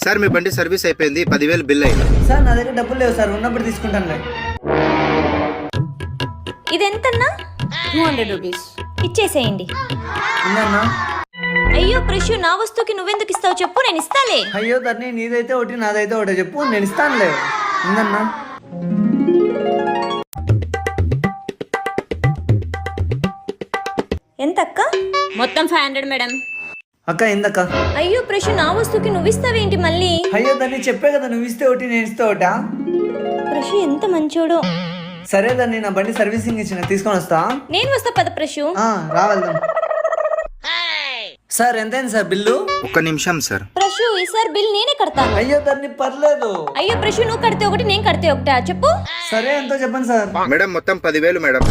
Sir మీ బండి service అయిపోయింది, 10,000 bill అయింది. సార్ నా దగ్గర డబ్బులు లేవు సార్, ఉన్నప్పుడు తీసుకుంటాను. ఇదెంతన్నా? 200 రూపీస్ ఇచ్చేసేయండి. ఉందన్నా? అయ్యో ప్రశు, నా వస్తువుకి నువ్వెందుకు ఇస్తావు చెప్పు, నేను ఇస్తాలే. అయ్యో ధరణి, నీదైతే ఒకటి నాదైతే ఒకటి చెప్పు, నేను ఇస్తానులే. ఉందన్నా? ఎంత అక్క? మొత్తం 500 మేడం. అక్క ఏందక్క? అయ్యో ప్రశు, నా వస్తువుకి నువ్వు ఇస్తావేంటి మళ్ళీ? అయ్యో ధరణి, చెప్పే కదా నువ్వు ఇస్తే ఒకటి నేను ఇస్తే ఒకటా? ప్రశు ఎంత మంచోడో. సరే ధరణి, నా బండి సర్వీసింగ్ ఇచ్చిన, తీసుకొని వస్తా. నేను వస్తా పద ప్రశు. రావెళ్దాం. సార్ ఎంతైంది సార్ బిల్లు? 1 నిమిషం సార్. ప్రశు ఈసారి బిల్ నేనే కడతాను. అయ్యో ధరణి పర్లేదు. అయ్యో ప్రశు, నువ్వు కడితే ఒకటి, నేను కడితే ఒకటా చెప్పు. సరే ఎంతో చెప్పండి సార్. మేడం మొత్తం 10,000 మేడం.